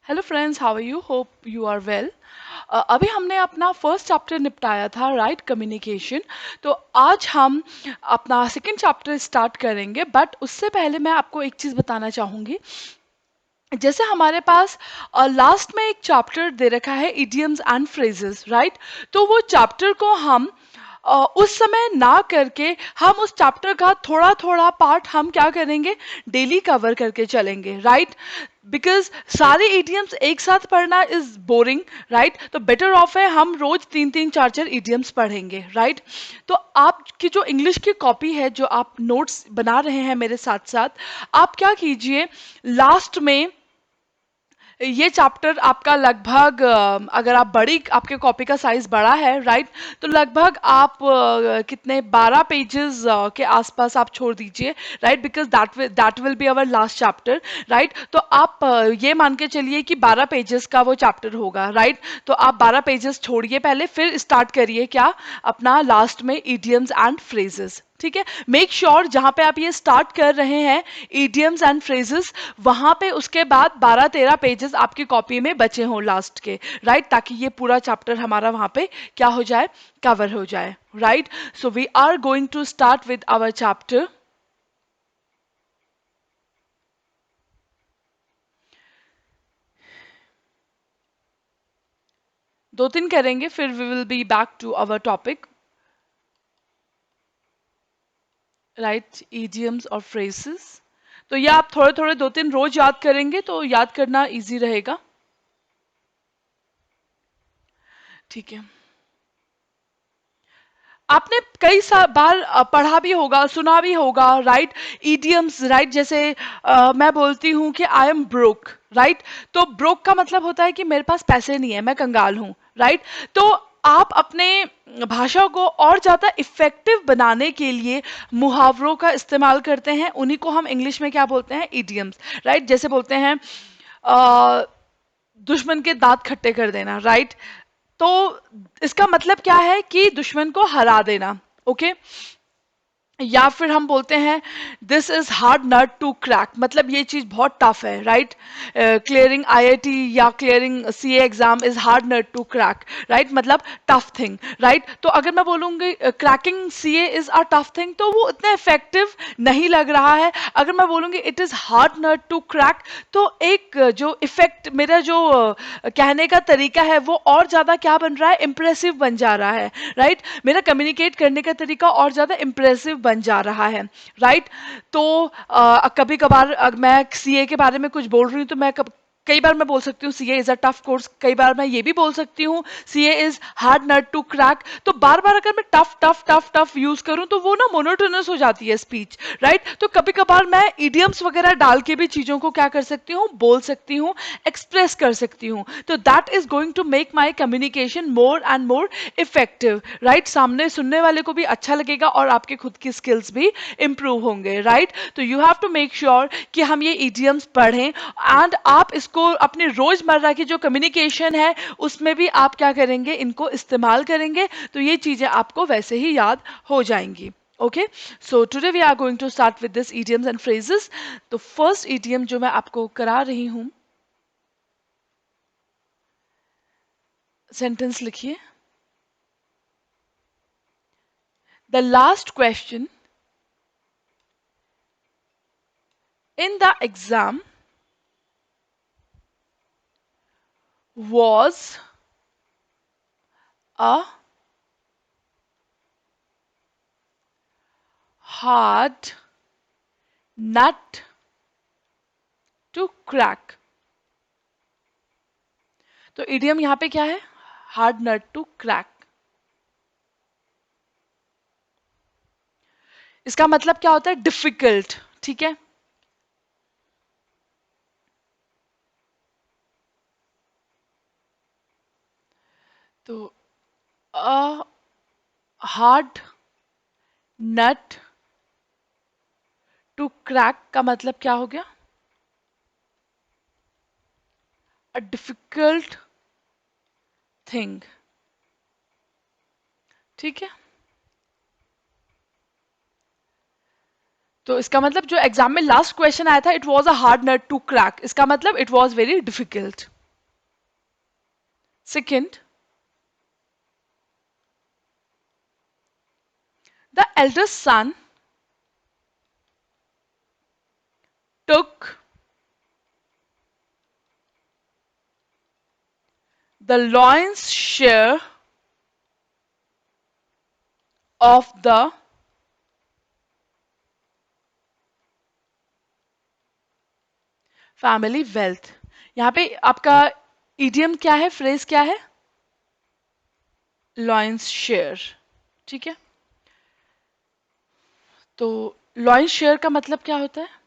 Hello friends, how are you? Hope you are well. अभी हमने अपना फर्स्ट चैप्टर निपटाया था, राइट कम्युनिकेशन। तो आज हम अपना सेकंड चैप्टर स्टार्ट करेंगे, बट उससे पहले मैं आपको एक चीज़ बताना चाहूँगी। जैसे हमारे पास लास्ट में एक चैप्टर दे रखा है, इडियम्स एंड फ्रेजेस, राइट। तो वो चैप्टर को हम उस समय ना करके हम उस चैप्टर का थोड़ा थोड़ा पार्ट हम क्या करेंगे, डेली कवर करके चलेंगे, राइट। बिकॉज सारे इडियम्स एक साथ पढ़ना इज बोरिंग, राइट। तो बेटर ऑफ है हम रोज तीन तीन चार चार इडियम्स पढ़ेंगे, राइट। तो आपकी जो इंग्लिश की कॉपी है, जो आप नोट्स बना रहे हैं मेरे साथ साथ, आप क्या कीजिए, लास्ट में ये चैप्टर आपका लगभग अगर आप बड़ी आपके कॉपी का साइज बड़ा है, राइट, तो लगभग आप कितने 12 पेजेस के आसपास आप छोड़ दीजिए, right. Because that will be our last chapter, right. तो आप ये मान के चलिए कि 12 पेजेस का वो चैप्टर होगा, राइट। तो आप 12 पेजेस छोड़िए पहले, फिर स्टार्ट करिए क्या, अपना लास्ट में इडियम्स एंड फ्रेजेस। ठीक है, मेक श्योर जहां पे आप ये स्टार्ट कर रहे हैं इडियम्स एंड फ्रेजेस, वहां पे उसके बाद 12-13 पेजेस आपकी कॉपी में बचे हों लास्ट के, राइट, ताकि ये पूरा चैप्टर हमारा वहां पे क्या हो जाए, कवर हो जाए, right. So we are going to start with our chapter. दो तीन करेंगे, फिर we will be back to our topic, right, idioms और फ्रेजेस। तो ये आप थोड़े थोड़े दो तीन रोज याद करेंगे तो याद करना इजी रहेगा। ठीक है, आपने कई बार पढ़ा भी होगा, सुना भी होगा, राइट, इडियम्स, राइट। जैसे मैं बोलती हूँ कि आई एम ब्रोक, राइट। तो ब्रोक का मतलब होता है कि मेरे पास पैसे नहीं है, मैं कंगाल हूँ, राइट। तो आप अपने भाषा को और ज्यादा इफेक्टिव बनाने के लिए मुहावरों का इस्तेमाल करते हैं, उन्हीं को हम इंग्लिश में क्या बोलते हैं, इडियम्स, राइट। जैसे बोलते हैं दुश्मन के दांत खट्टे कर देना, राइट। तो इसका मतलब क्या है कि दुश्मन को हरा देना, ओके। या फिर हम बोलते हैं this is hard nut to crack, मतलब ये चीज बहुत टफ है, राइट। क्लियरिंग आईआईटी या clearing CA exam is hard nut to crack, right, मतलब टफ थिंग, राइट। तो अगर मैं बोलूंगी cracking CA is a tough thing, तो वो इतना इफेक्टिव नहीं लग रहा है। अगर मैं बोलूंगी it is hard nut to crack, तो एक जो इफेक्ट, मेरा जो कहने का तरीका है वो और ज्यादा क्या बन रहा है, इंप्रेसिव बन जा रहा है, राइट। मेरा कम्युनिकेट करने का तरीका और ज्यादा इंप्रेसिव बन जा रहा है, राइट। तो कभी कभार मैं सीए के बारे में कुछ बोल रही हूँ, तो मैं कई बार मैं बोल सकती हूँ CA is a tough course, कई बार मैं ये भी बोल सकती हूँ CA is hard nut to crack. तो बार बार अगर मैं tough tough tough tough use करूँ तो वो ना मोनोटोनस हो जाती है स्पीच, राइट। तो कभी कभार मैं इडियम्स वगैरह डाल के भी चीजों को क्या कर सकती हूँ, बोल सकती हूँ, एक्सप्रेस कर सकती हूँ। तो that is going to make my communication more and more effective, right. सामने सुनने वाले को भी अच्छा लगेगा और आपके खुद की स्किल्स भी इंप्रूव होंगे, राइट। तो you have to make sure कि हम ये इडियम्स पढ़ें, एंड आप इसको अपने रोजमर्रा की जो कम्युनिकेशन है उसमें भी आप क्या करेंगे, इनको इस्तेमाल करेंगे, तो ये चीजें आपको वैसे ही याद हो जाएंगी। Okay, so today we are going to start with this idioms and phrases. तो फर्स्ट इडियम जो मैं आपको करा रही हूं, सेंटेंस लिखिए, the last question in the exam was a hard nut to crack। तो इडियम यहां पे क्या है, हार्ड नट टू क्रैक। इसका मतलब क्या होता है, डिफिकल्ट, ठीक है। तो a hard nut to crack का मतलब क्या हो गया, अ डिफिकल्ट थिंग, ठीक है। तो इसका मतलब जो एग्जाम में लास्ट क्वेश्चन आया था, it was a hard nut to crack, इसका मतलब it was very difficult. Second, the eldest son took the lion's share of the family wealth. यहाँ पे आपका इडियम क्या है, फ्रेज क्या है? Lions share. ठीक है, तो लॉयंस शेयर का मतलब क्या होता है?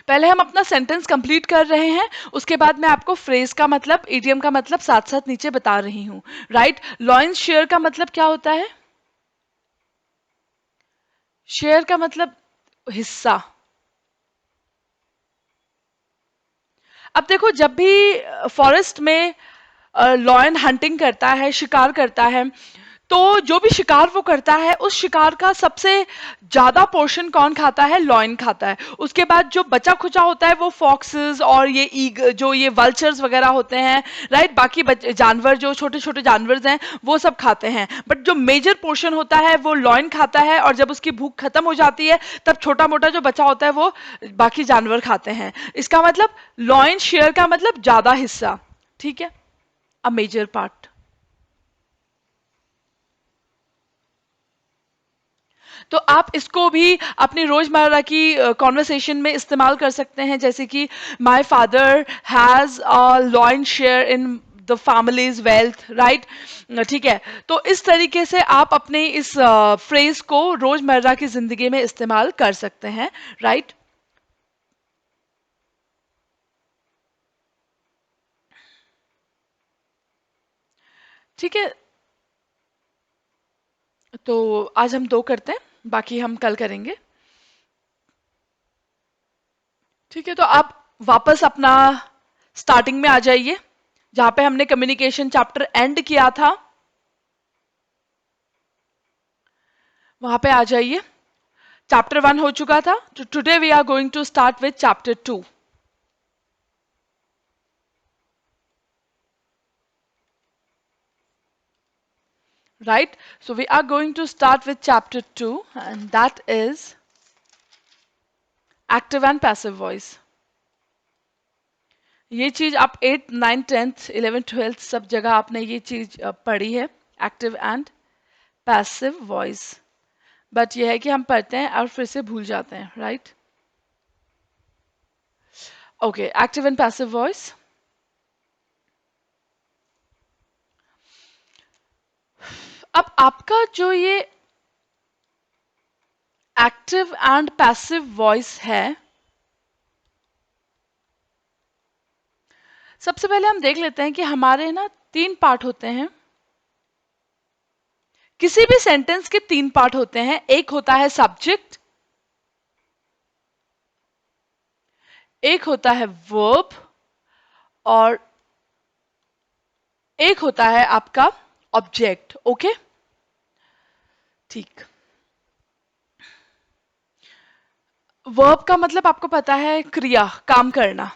पहले हम अपना सेंटेंस कंप्लीट कर रहे हैं, उसके बाद मैं आपको फ्रेज का मतलब, इडियम का मतलब साथ साथ नीचे बता रही हूं. राइट, लॉयंस शेयर का मतलब क्या होता है? शेयर का मतलब हिस्सा. अब देखो, जब भी फॉरेस्ट में लॉयन हंटिंग करता है, शिकार करता है, तो जो भी शिकार वो करता है, उस शिकार का सबसे ज्यादा पोर्शन कौन खाता है? लॉयन खाता है. उसके बाद जो बचा खुचा होता है वो फॉक्सेस और ये जो ये वल्चर्स वगैरह होते हैं, राइट, बाकी जानवर जो छोटे छोटे जानवर हैं वो सब खाते हैं. बट जो मेजर पोर्शन होता है वो लॉयन खाता है, और जब उसकी भूख खत्म हो जाती है तब छोटा मोटा जो बचा होता है वो बाकी जानवर खाते हैं. इसका मतलब लॉयन शेयर का मतलब ज्यादा हिस्सा. ठीक है, अ मेजर पार्ट. तो आप इसको भी अपनी रोजमर्रा की कॉन्वर्सेशन में इस्तेमाल कर सकते हैं, जैसे कि my father has a lion share in the families wealth. Right, ठीक है. तो इस तरीके से आप अपने इस फ्रेज को रोजमर्रा की जिंदगी में इस्तेमाल कर सकते हैं. राइट, ठीक है. तो आज हम दो करते हैं, बाकी हम कल करेंगे. ठीक है, तो आप वापस अपना स्टार्टिंग में आ जाइए, जहां पे हमने कम्युनिकेशन चैप्टर एंड किया था, वहां पे आ जाइए. चैप्टर 1 हो चुका था, तो today we are going to start with chapter 2. Right, so we are going to start with chapter 2, and that is active and passive voice. ये चीज आप 8 9 10th 11 12th सब जगह आपने ये चीज पढ़ी है, active and passive voice. But ये है कि हम पढ़ते हैं और फिर से भूल जाते हैं. Right, okay. Active and passive voice. अब आपका जो ये एक्टिव एंड पैसिव वॉइस है, सबसे पहले हम देख लेते हैं कि हमारे ना तीन पार्ट होते हैं. किसी भी सेंटेंस के तीन पार्ट होते हैं. एक होता है सब्जेक्ट, एक होता है वर्ब, और एक होता है आपका ऑब्जेक्ट. ओके, ठीक. वर्ब का मतलब आपको पता है, क्रिया, काम करना.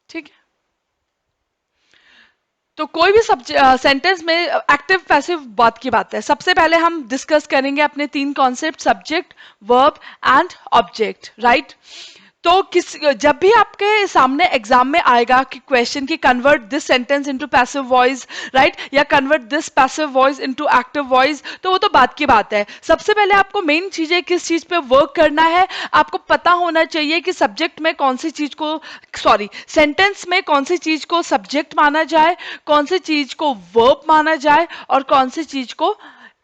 ठीक है, तो कोई भी सेंटेंस में एक्टिव पैसिव बात की बात है. सबसे पहले हम डिस्कस करेंगे अपने तीन concept, subject, verb and object. Right, तो किस जब भी आपके सामने एग्जाम में आएगा कि क्वेश्चन की convert this sentence into passive voice, right, या convert this passive voice into active voice, तो वो तो बात की बात है. सबसे पहले आपको मेन चीज है किस चीज पे वर्क करना है. आपको पता होना चाहिए कि सब्जेक्ट में कौन सी चीज को, सॉरी, सेंटेंस में कौन सी चीज को सब्जेक्ट माना जाए, कौन सी चीज को वर्ब माना जाए, और कौन सी चीज को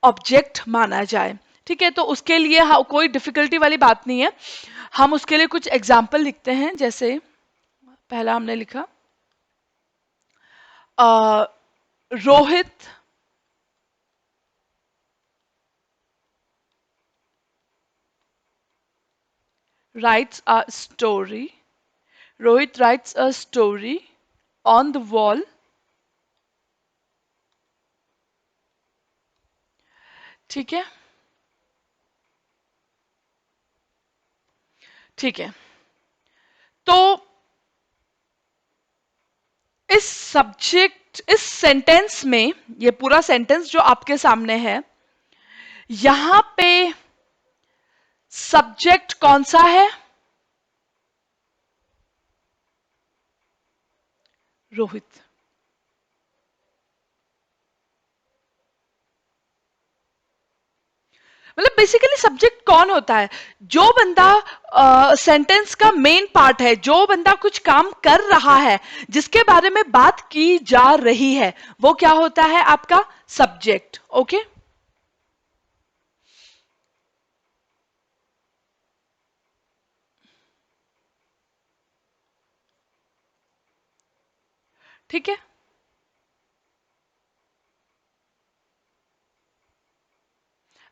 ऑब्जेक्ट माना जाए. ठीक है, तो उसके लिए कोई डिफिकल्टी वाली बात नहीं है. हम उसके लिए कुछ एग्जाम्पल लिखते हैं. जैसे पहला हमने लिखा, uh, Rohit writes a story. Rohit writes a story on the wall. ठीक है, ठीक है। तो इस सेंटेंस में, ये पूरा सेंटेंस जो आपके सामने है, यहां पे सब्जेक्ट कौन सा है? रोहित। मतलब बेसिकली सब्जेक्ट कौन होता है? जो बंदा सेंटेंस का मेन पार्ट है, जो बंदा कुछ काम कर रहा है, जिसके बारे में बात की जा रही है, वो क्या होता है? आपका सब्जेक्ट। ओके, ठीक है।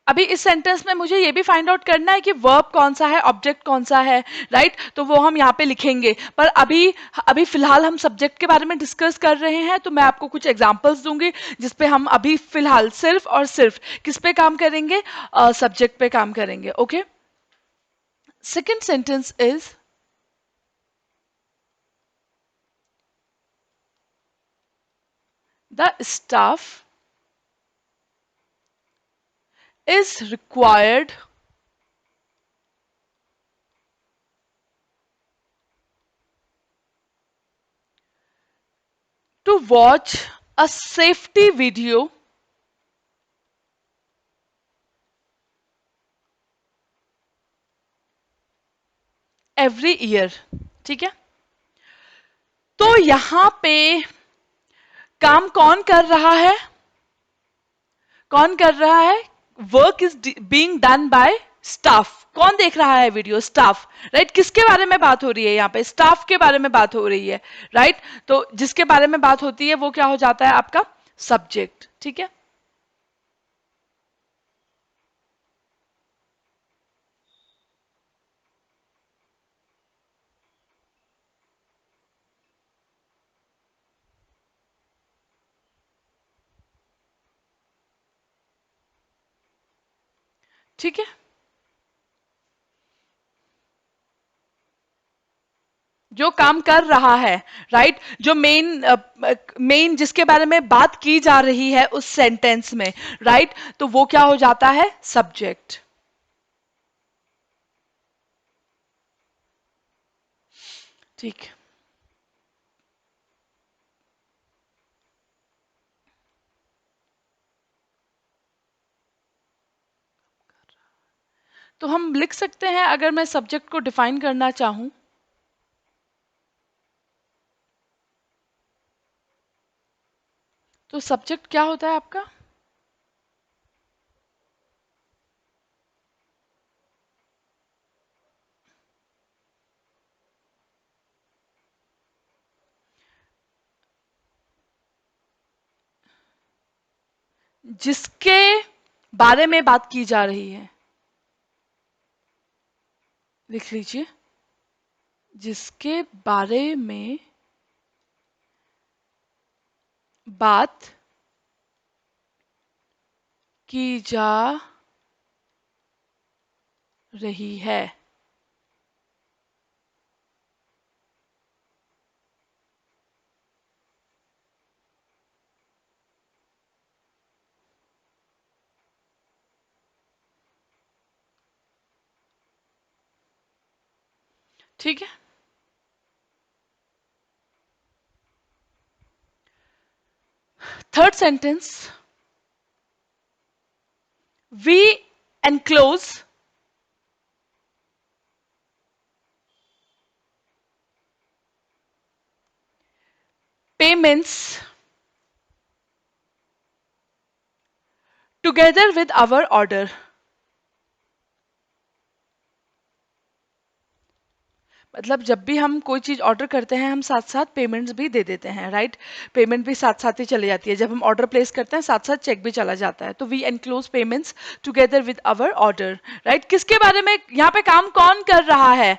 अभी इस सेंटेंस में मुझे ये भी फाइंड आउट करना है कि वर्ब कौन सा है, ऑब्जेक्ट कौन सा है, राइट? तो वो हम यहाँ पे लिखेंगे। पर अभी अभी फिलहाल हम सब्जेक्ट के बारे में डिस्कस कर रहे हैं, तो मैं आपको कुछ एग्जांपल्स दूंगी जिसपे हम अभी फिलहाल सिर्फ और सिर्फ किस पे काम करेंगे? सब्जेक्ट पे काम करेंगे। Okay, second sentence is the staff is required to watch a safety video every year। ठीक है, तो यहां पे काम कौन कर रहा है? कौन कर रहा है? Work is being done by staff. कौन देख रहा है वीडियो? Staff, right? किसके बारे में बात हो रही है यहाँ पे? स्टाफ के बारे में बात हो रही है, राइट? तो जिसके बारे में बात होती है वो क्या हो जाता है? आपका सब्जेक्ट। ठीक है, ठीक है। जो काम कर रहा है, राइट? जो मेन जिसके बारे में बात की जा रही है उस सेंटेंस में, राइट? तो वो क्या हो जाता है? सब्जेक्ट। ठीक। तो हम लिख सकते हैं, अगर मैं सब्जेक्ट को डिफाइन करना चाहूं, तो सब्जेक्ट क्या होता है आपका? जिसके बारे में बात की जा रही है। लिख लीजिए, जिसके बारे में बात की जा रही है। ठीक है, third sentence, we enclose payments together with our order। मतलब जब भी हम कोई चीज ऑर्डर करते हैं, हम साथ साथ पेमेंट्स भी दे देते हैं, राइट? पेमेंट भी साथ साथ ही चली जाती है। जब हम ऑर्डर प्लेस करते हैं, साथ साथ चेक भी चला जाता है। तो we enclose payments together with our order, right? किसके बारे में यहाँ पे काम कौन कर रहा है?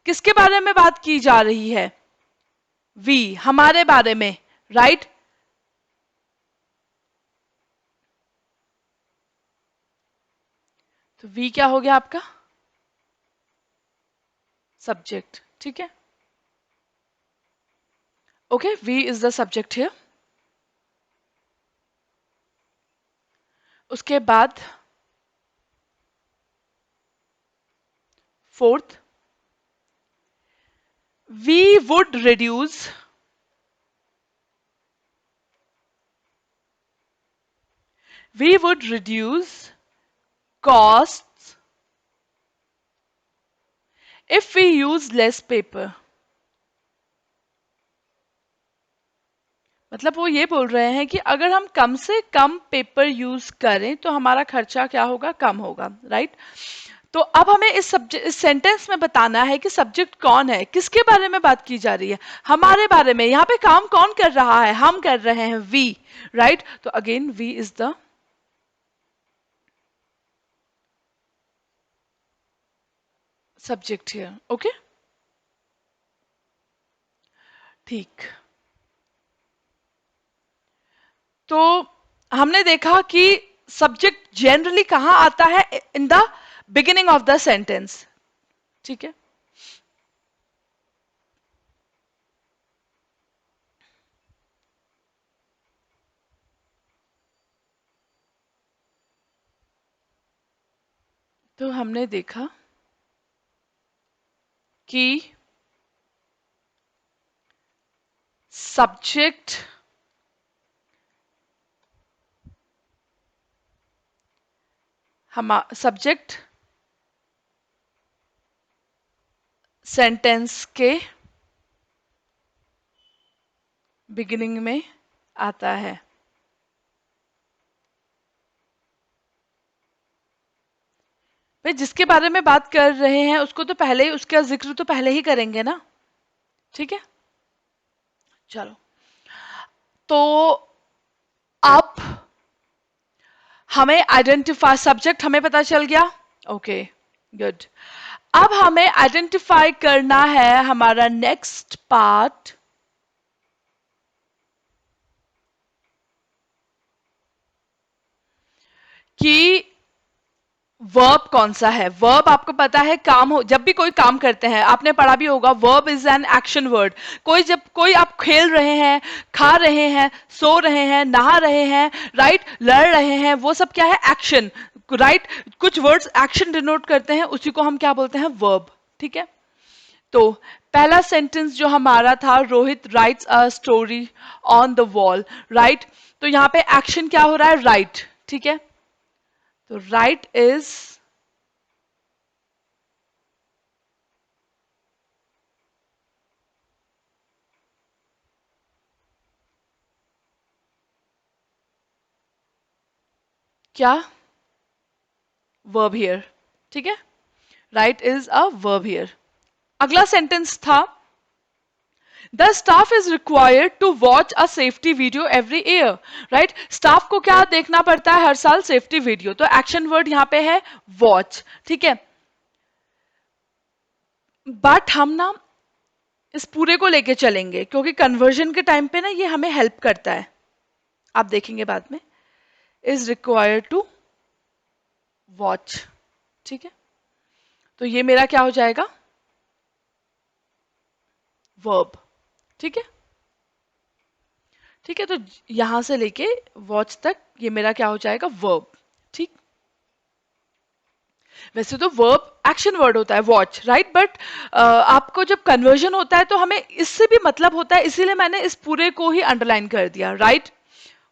किसके बारे में बात की जा रही है? वी, हमारे बारे में, राइट? तो वी क्या हो गया आपका? सब्जेक्ट, ठीक है? Okay, we is the subject here. उसके बाद fourth, we would reduce we would reduce costs if we use less paper। मतलब वो ये बोल रहे हैं कि अगर हम कम से कम पेपर यूज करें तो हमारा खर्चा क्या होगा? कम होगा, राइट? तो अब हमें इस सेंटेंस में बताना है कि सब्जेक्ट कौन है, किसके बारे में बात की जा रही है? हमारे बारे में। यहाँ पे काम कौन कर रहा है? हम कर रहे हैं, वी, राइट? तो again we is the subject here. Okay, ठीक। तो हमने देखा कि सब्जेक्ट जनरली कहां आता है? In the beginning of the sentence, ठीक है? तो हमने देखा कि सब्जेक्ट सब्जेक्ट सेंटेंस के बिगिनिंग में आता है। भाई जिसके बारे में बात कर रहे हैं उसको तो पहले ही, उसका जिक्र तो पहले ही करेंगे ना, ठीक है? चलो, तो अब हमें आइडेंटिफाई, सब्जेक्ट हमें पता चल गया। Okay, good. अब हमें आइडेंटिफाई करना है हमारा नेक्स्ट पार्ट, कि वर्ब कौन सा है। वर्ब आपको पता है, काम हो, जब भी कोई काम करते हैं, आपने पढ़ा भी होगा, verb is an action word. जब कोई आप खेल रहे हैं, खा रहे हैं, सो रहे हैं, नहा रहे हैं, राइट, लड़ रहे हैं, वो सब क्या है? Action, right? कुछ वर्ड्स एक्शन डिनोट करते हैं, उसी को हम क्या बोलते हैं? वर्ब, ठीक है? तो पहला सेंटेंस जो हमारा था, Rohit writes a story on the wall, right? तो यहां पे एक्शन क्या हो रहा है? राइट, ठीक है? तो राइट इज क्या? वर्ब हियर, ठीक है? Right is a verb here. अगला सेंटेंस था, the staff is required to watch a safety video every year, right? Staff को क्या देखना पड़ता है हर साल? Safety video. तो एक्शन वर्ड यहां पे है वॉच, ठीक है? बट हम ना इस पूरे को लेके चलेंगे क्योंकि कन्वर्जन के टाइम पे ना ये हमें हेल्प करता है, आप देखेंगे बाद में। इज रिक्वायर्ड टू वॉच, ठीक है? तो ये मेरा क्या हो जाएगा? वर्ब, ठीक है? ठीक है, तो यहां से लेके वॉच तक ये मेरा क्या हो जाएगा? वर्ब, ठीक? वैसे तो वर्ब एक्शन वर्ड होता है वॉच, राइट? बट आपको जब कन्वर्जन होता है तो हमें इससे भी मतलब होता है, इसीलिए मैंने इस पूरे को ही अंडरलाइन कर दिया, राइट?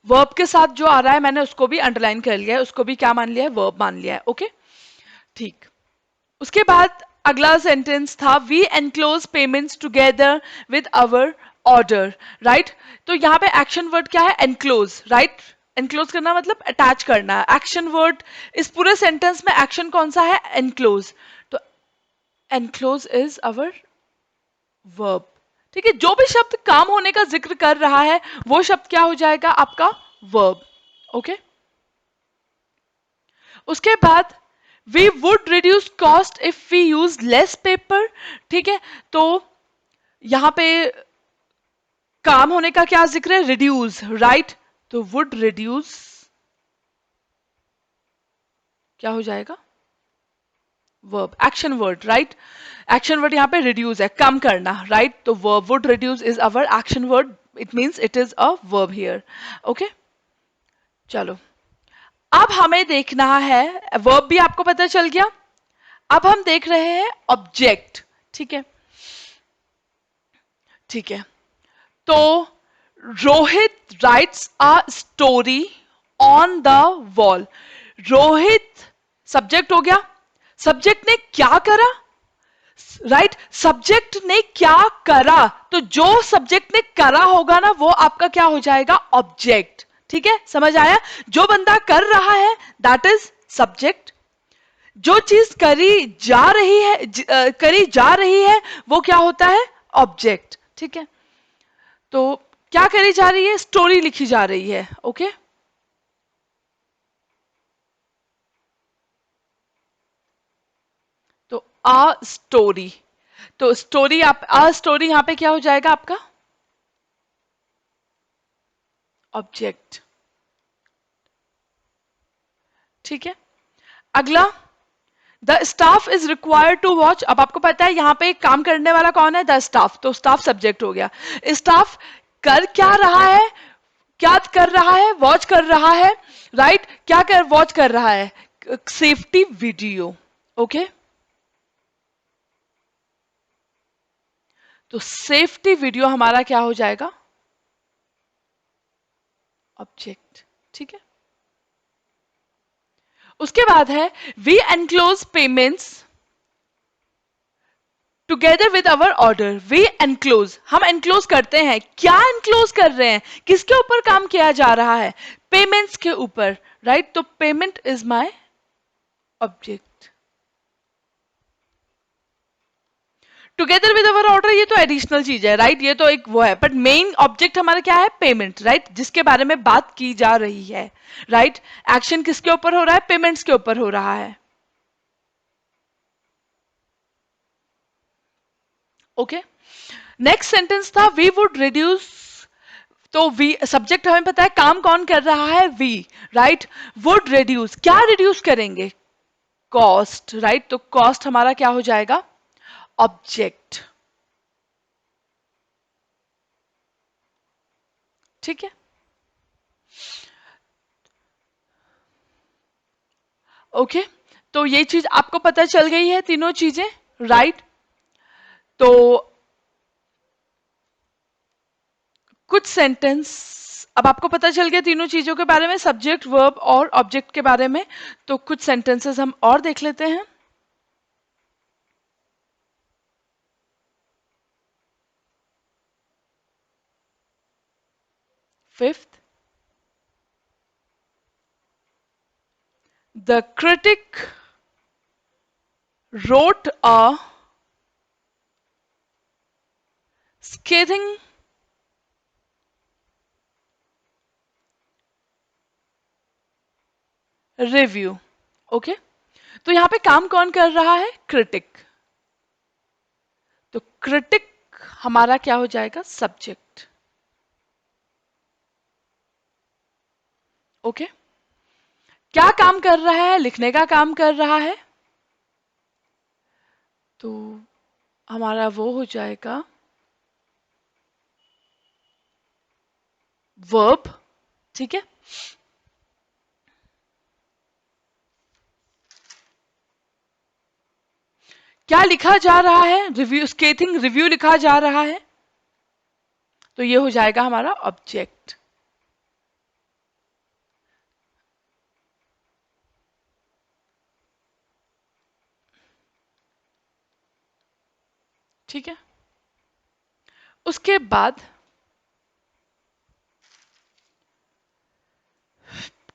वर्ब के साथ जो आ रहा है मैंने उसको भी अंडरलाइन कर लिया है, उसको भी क्या मान लिया है? वर्ब मान लिया है, ओके? ठीक। उसके बाद अगला सेंटेंस था, we enclose payments together with our order, right? तो यहां पे एक्शन वर्ड क्या है? Enclose, right? एनक्लोज करना मतलब अटैच करना। एक्शन वर्ड इस पूरे सेंटेंस में एक्शन कौन सा है? एनक्लोज। तो एनक्लोज इज अवर वर्ब, ठीक है? जो भी शब्द काम होने का जिक्र कर रहा है वो शब्द क्या हो जाएगा? आपका वर्ब, ओके? उसके बाद we would reduce cost if we use less paper. ठीक है, तो यहां पे काम होने का क्या जिक्र है, रिड्यूस, राइट। तो वुड रिड्यूस क्या हो जाएगा, verb, action word, right. Action word यहाँ पे रिड्यूस है, कम करना, राइट। तो verb would reduce is our action word, it means it is a verb here. Okay, चलो अब हमें देखना है, वर्ब भी आपको पता चल गया। अब हम देख रहे हैं ऑब्जेक्ट। ठीक है, ठीक है। तो Rohit writes a story on the wall. Rohit subject हो गया, सब्जेक्ट ने क्या करा, राइट, सब्जेक्ट ने क्या करा, तो जो सब्जेक्ट ने करा होगा ना वो आपका क्या हो जाएगा, ऑब्जेक्ट। ठीक है, समझ आया, जो बंदा कर रहा है दैट इज सब्जेक्ट, जो चीज करी जा रही है वो क्या होता है, ऑब्जेक्ट। ठीक है, तो क्या करी जा रही है, स्टोरी लिखी जा रही है। ओके, तो अ स्टोरी, तो स्टोरी, आप अ स्टोरी यहां पे क्या हो जाएगा आपका, ऑब्जेक्ट। ठीक है, अगला, the staff is required to watch. अब आपको पता है यहां पे काम करने वाला कौन है, द स्टाफ, तो स्टाफ सब्जेक्ट हो गया। स्टाफ कर क्या रहा है, क्या कर रहा है, वॉच कर रहा है, राइट। क्या कर वॉच कर रहा है, सेफ्टी वीडियो। ओके, तो सेफ्टी वीडियो हमारा क्या हो जाएगा, ऑब्जेक्ट। ठीक है, उसके बाद है we enclose payments together with our order. We enclose, हम एनक्लोज करते हैं, क्या एनक्लोज कर रहे हैं, किसके ऊपर काम किया जा रहा है, पेमेंट्स के ऊपर, राइट। तो payment is my object. Together with our order ये तो एडिशनल चीज है, राइट, ये तो एक वो है, बट मेन ऑब्जेक्ट हमारा क्या है, पेमेंट, राइट, जिसके बारे में बात की जा रही है, राइट। एक्शन किसके ऊपर हो रहा है, पेमेंट्स के ऊपर हो रहा है। ओके, नेक्स्ट सेंटेंस था वी वुड रिड्यूस। तो वी सब्जेक्ट हमें पता है, काम कौन कर रहा है, वी, राइट। वुड रिड्यूस, क्या रिड्यूस करेंगे, कॉस्ट, राइट। तो कॉस्ट हमारा क्या हो जाएगा, ऑब्जेक्ट। ठीक है, ओके, तो ये चीज आपको पता चल गई है, तीनों चीजें, राइट। तो कुछ सेंटेंस, अब आपको पता चल गया तीनों चीजों के बारे में, सब्जेक्ट, वर्ब और ऑब्जेक्ट के बारे में। तो कुछ सेंटेंसेस हम और देख लेते हैं। Fifth, the critic wrote a scathing review. Okay, तो यहां पे काम कौन कर रहा है, क्रिटिक। तो क्रिटिक हमारा क्या हो जाएगा, सब्जेक्ट। ओके, क्या काम कर रहा है, लिखने का काम कर रहा है, तो हमारा वो हो जाएगा वर्ब। ठीक है, क्या लिखा जा रहा है, रिव्यू, स्केथिंग रिव्यू लिखा जा रहा है, तो ये हो जाएगा हमारा ऑब्जेक्ट। ठीक है, उसके बाद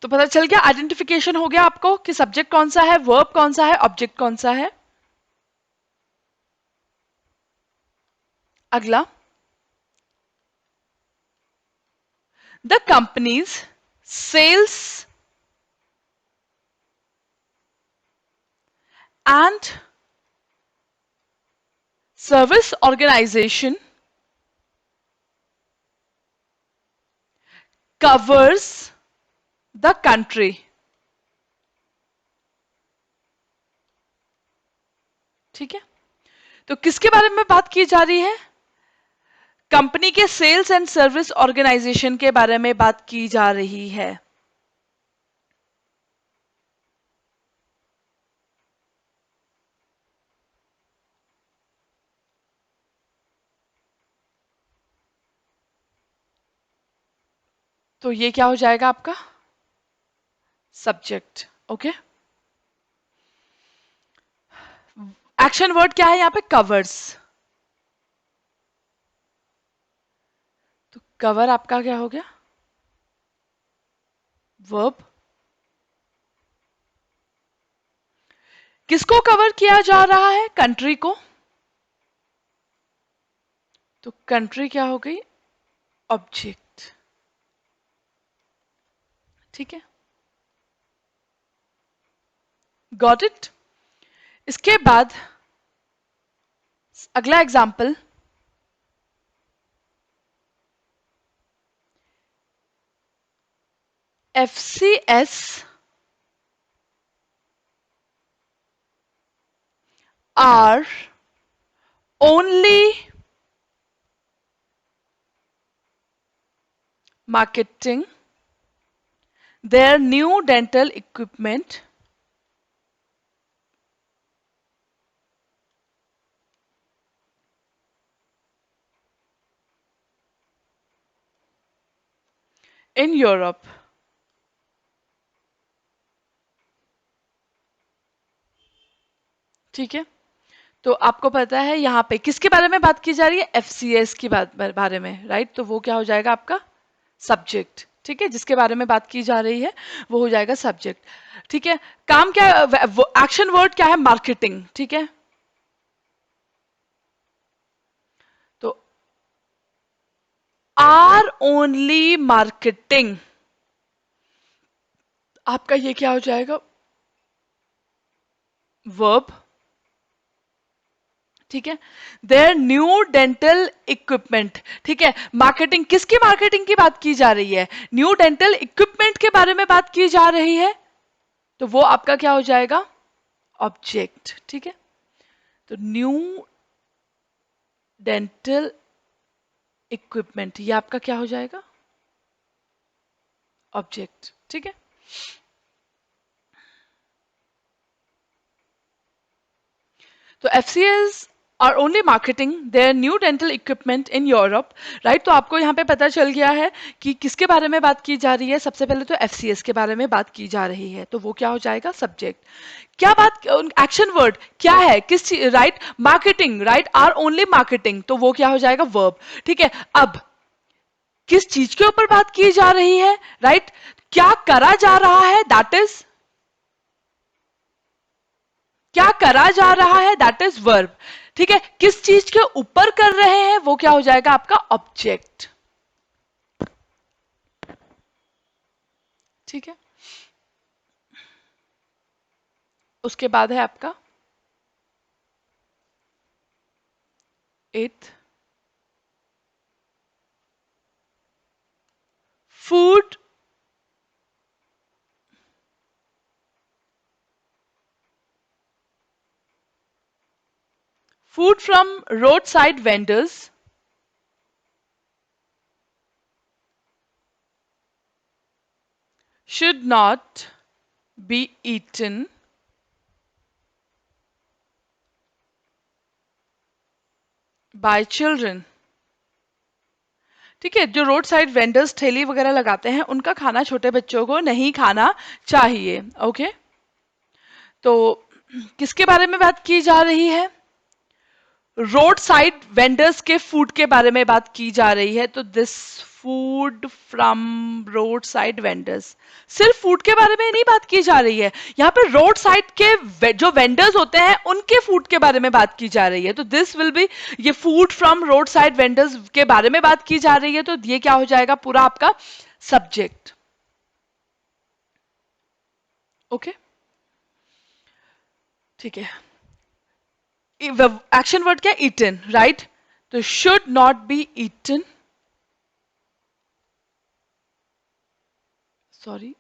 तो पता चल गया, आइडेंटिफिकेशन हो गया आपको कि सब्जेक्ट कौन सा है, वर्ब कौन सा है, ऑब्जेक्ट कौन सा है। अगला, the company's sales and service organization covers the country. ठीक है, तो किसके बारे में बात की जा रही है? कंपनी के सेल्स एंड सर्विस ऑर्गेनाइजेशन के बारे में बात की जा रही है. तो ये क्या हो जाएगा आपका? सब्जेक्ट. ओके, एक्शन वर्ड क्या है यहाँ पे? कवर्स. तो कवर आपका क्या हो गया? वर्ब. किसको कवर किया जा रहा है? कंट्री को. तो कंट्री क्या हो गई? ऑब्जेक्ट. ठीक है, गॉट इट. इसके बाद अगला example, FCS are only marketing their new dental equipment in Europe. ठीक है, तो आपको पता है यहाँ पे किसके बारे में बात की जा रही है? FCS की बात बारे में, राइट? तो वो क्या हो जाएगा आपका? सब्जेक्ट. ठीक है, जिसके बारे में बात की जा रही है वो हो जाएगा सब्जेक्ट. ठीक है, काम क्या, एक्शन वर्ड क्या है? मार्केटिंग. ठीक है, तो आर ओनली मार्केटिंग, आपका ये क्या हो जाएगा? वर्ब. ठीक है, देयर न्यू डेंटल इक्विपमेंट. ठीक है, मार्केटिंग, किसकी मार्केटिंग की बात की जा रही है? न्यू डेंटल इक्विपमेंट के बारे में बात की जा रही है, तो वो आपका क्या हो जाएगा? ऑब्जेक्ट. ठीक है, तो न्यू डेंटल इक्विपमेंट, ये आपका क्या हो जाएगा? ऑब्जेक्ट. ठीक है, तो FCS are only marketing their new dental equipment in Europe, right? तो आपको यहाँ पे पता चल गया है कि किसके बारे में बात की जा रही है. सबसे पहले तो FCS के बारे में बात की जा रही है, तो वो क्या हो जाएगा? सब्जेक्ट. क्या बात, एक्शन वर्ड क्या है? किस चीज, right? Marketing, right? Are only marketing, तो वो क्या हो जाएगा? वर्ब. ठीक है, अब किस चीज के ऊपर बात की जा रही है? राइट, क्या करा जा रहा है? दैट इज, क्या करा जा रहा है? That is verb. ठीक है, किस चीज के ऊपर कर रहे हैं? वो क्या हो जाएगा आपका? ऑब्जेक्ट. ठीक है, उसके बाद है आपका 8th, food food from roadside vendors should not be eaten by children. ठीक है, जो रोड साइड वेंडर्स ठेली वगैरह लगाते हैं उनका खाना छोटे बच्चों को नहीं खाना चाहिए. ओके, तो किसके बारे में बात की जा रही है? रोड साइड वेंडर्स के फूड के बारे में बात की जा रही है. तो this food from road side vendors, सिर्फ फूड के बारे में नहीं बात की जा रही है, यहाँ पे रोड साइड के जो वेंडर्स होते हैं उनके फूड के बारे में बात की जा रही है. तो दिस विल बी, ये food from road side vendors के बारे में बात की जा रही है, तो ये क्या हो जाएगा? पूरा आपका सब्जेक्ट. ओके, ठीक है, एक्शन वर्ड क्या, ईटन, राइट? तो should not be eaten, sorry,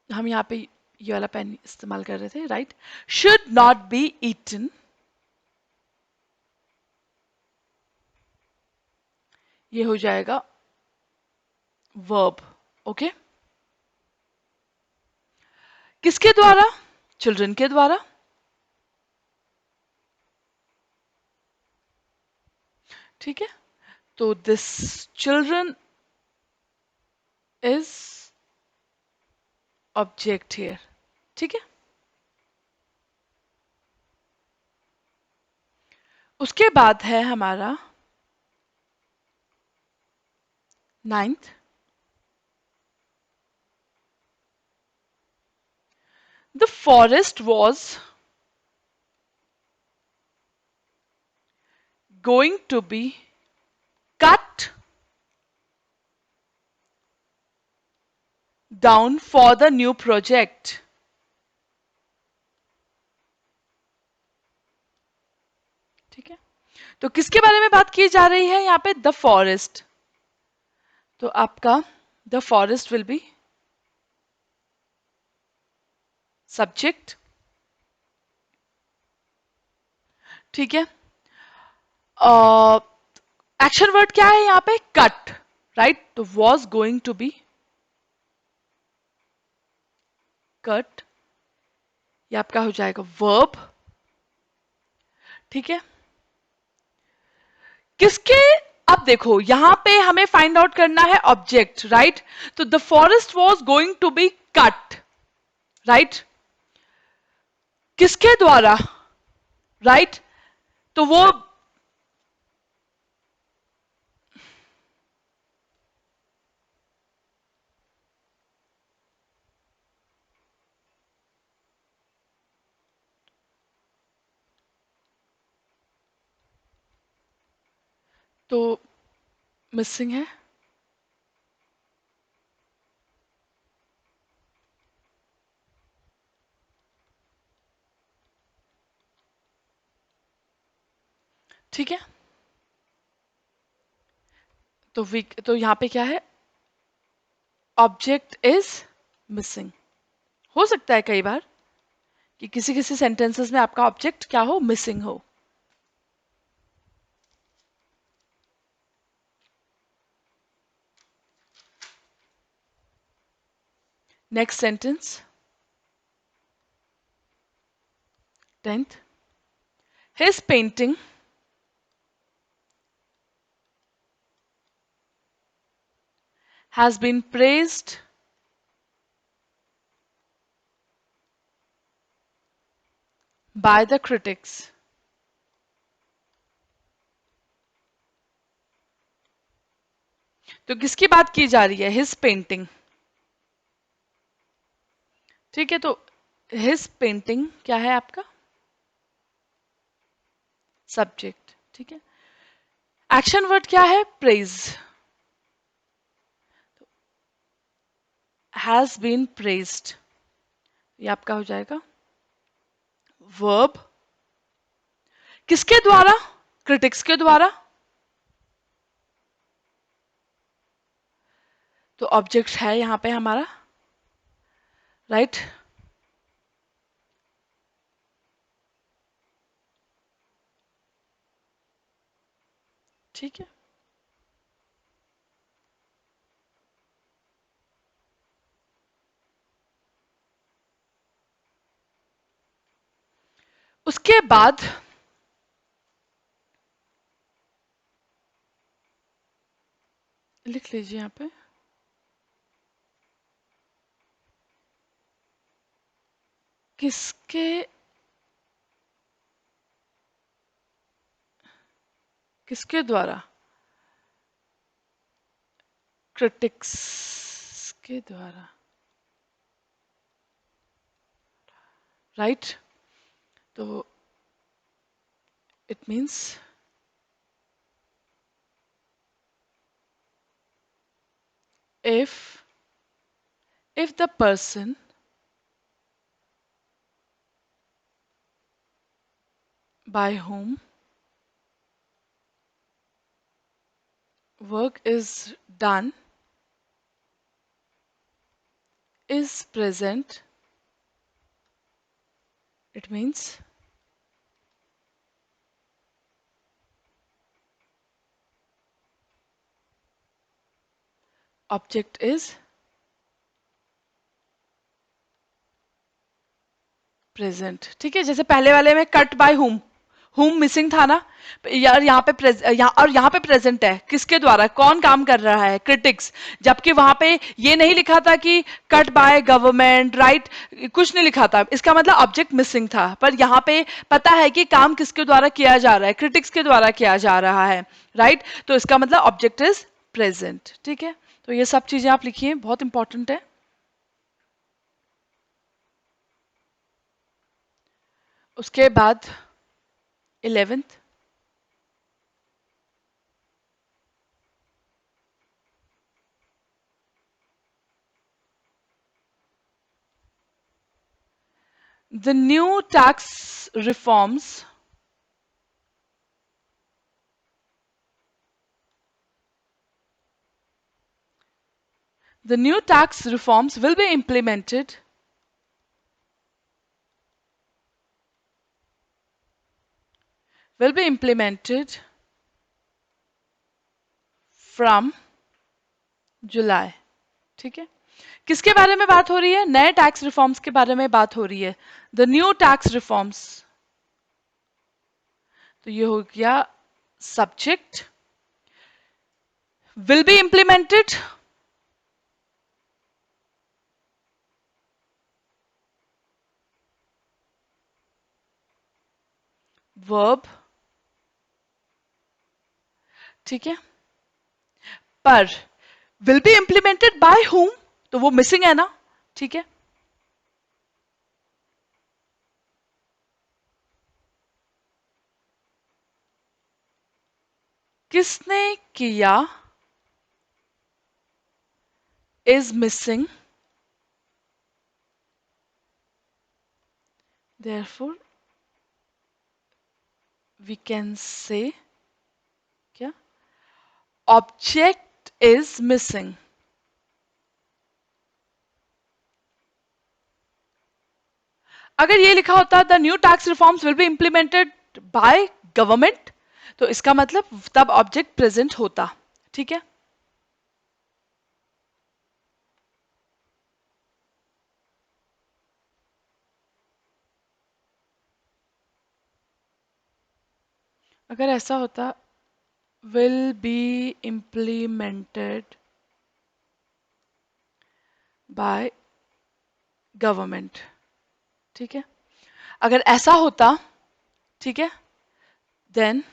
हम यहाँ पे ये वाला पेन इस्तेमाल कर रहे थे, right? Should not be eaten, ये हो जाएगा वर्ब, ओके? किसके द्वारा? चिल्ड्रन के द्वारा, ठीक है? तो this children is object here, ठीक है? उसके बाद है हमारा ninth, the forest was going to be cut down for the new project, ठीक है? तो किसके बारे में बात की जा रही है यहाँ पे? The forest. तो आपका the forest will be subject, ठीक है? एक्शन वर्ड क्या है यहाँ पे? Cut, right? तो was going to be cut, ये आपका हो जाएगा वर्ब, ठीक है? किसके, अब देखो यहां पे हमें फाइंड आउट करना है ऑब्जेक्ट, राइट? तो the forest was going to be cut, right? किसके द्वारा, राइट? तो वो, तो मिसिंग है, ठीक है? तो वीक, तो यहां पे क्या है? Object is missing. हो सकता है कई बार कि किसी किसी सेंटेंसेस में आपका ऑब्जेक्ट क्या हो, मिसिंग हो। Next sentence, 10th, his painting has been praised by the critics। तो किसकी बात की जा रही है? हिज पेंटिंग, ठीक है? तो हिज पेंटिंग क्या है आपका? सब्जेक्ट, ठीक है? एक्शन वर्ड क्या है? प्रेज, हैज बीन प्रेज्ड, ये आपका हो जाएगा वर्ब, किसके द्वारा? क्रिटिक्स के द्वारा, तो ऑब्जेक्ट है यहां पे हमारा, राइट? ठीक है? उसके बाद लिख लीजिए यहां पे, किसके, किसके द्वारा? क्रिटिक्स के द्वारा, राइट? तो it means if if the person by whom work is done is present, it means object is present. ठीक है, जैसे पहले वाले में कट बाय हुम मिसिंग था ना, यार यहाँ पे और यहाँ पे प्रेजेंट है, किसके द्वारा, कौन काम कर रहा है, क्रिटिक्स। जबकि वहां पे ये नहीं लिखा था कि कट बाय गवर्नमेंट, राइट, कुछ नहीं लिखा था, इसका मतलब ऑब्जेक्ट मिसिंग था। पर यहाँ पे पता है कि काम किसके द्वारा किया जा रहा है, क्रिटिक्स के द्वारा किया जा रहा है, राइट, तो इसका मतलब ऑब्जेक्ट इज प्रेजेंट। ठीक है, तो ये सब चीजें आप लिखिए, बहुत इंपॉर्टेंट है। उसके बाद 11th, the new tax reforms the new tax reforms will be implemented from जुलाई। ठीक है, किसके बारे में बात हो रही है, नए टैक्स रिफॉर्म्स के बारे में बात हो रही है, द न्यू टैक्स रिफॉर्म्स। तो ये हो गया subject, will be implemented, verb. ठीक है, पर will be implemented by whom, तो वो मिसिंग है ना। ठीक है, किसने किया is missing, therefore we can say क्या, ऑब्जेक्ट इज मिसिंग। अगर ये लिखा होता the new tax reforms will be implemented by government, तो इसका मतलब तब ऑब्जेक्ट प्रेजेंट होता। ठीक है, अगर ऐसा होता will be implemented by government. ठीक है, अगर ऐसा होता, ठीक है, then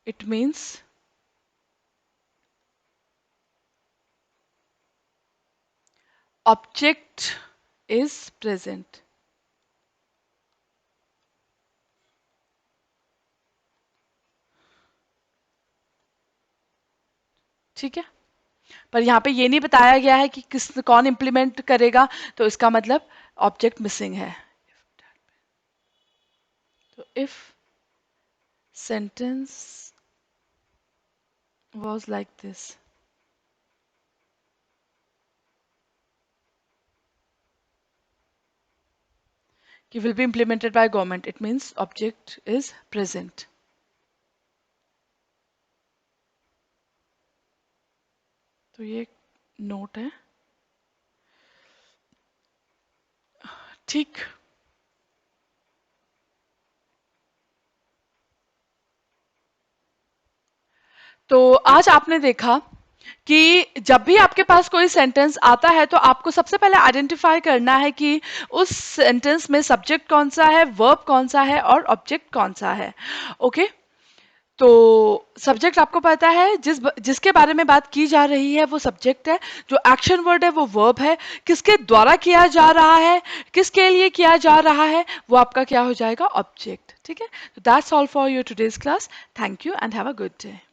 it means object is present. ठीक है, पर यहाँ पे ये नहीं बताया गया है कि किस कौन इंप्लीमेंट करेगा, तो इसका मतलब ऑब्जेक्ट मिसिंग है। तो if sentence was like this, कि will be implemented by government, it means object is present। तो ये नोट है। ठीक, तो आज आपने देखा कि जब भी आपके पास कोई सेंटेंस आता है तो आपको सबसे पहले आइडेंटिफाई करना है कि उस सेंटेंस में सब्जेक्ट कौन सा है, वर्ब कौन सा है और ऑब्जेक्ट कौन सा है। ओके, तो सब्जेक्ट आपको पता है, जिसके बारे में बात की जा रही है वो सब्जेक्ट है, जो एक्शन वर्ड है वो वर्ब है, किसके द्वारा किया जा रहा है, किसके लिए किया जा रहा है, वो आपका क्या हो जाएगा, ऑब्जेक्ट। ठीक है, तो that's all for your today's class. Thank you and have a good day.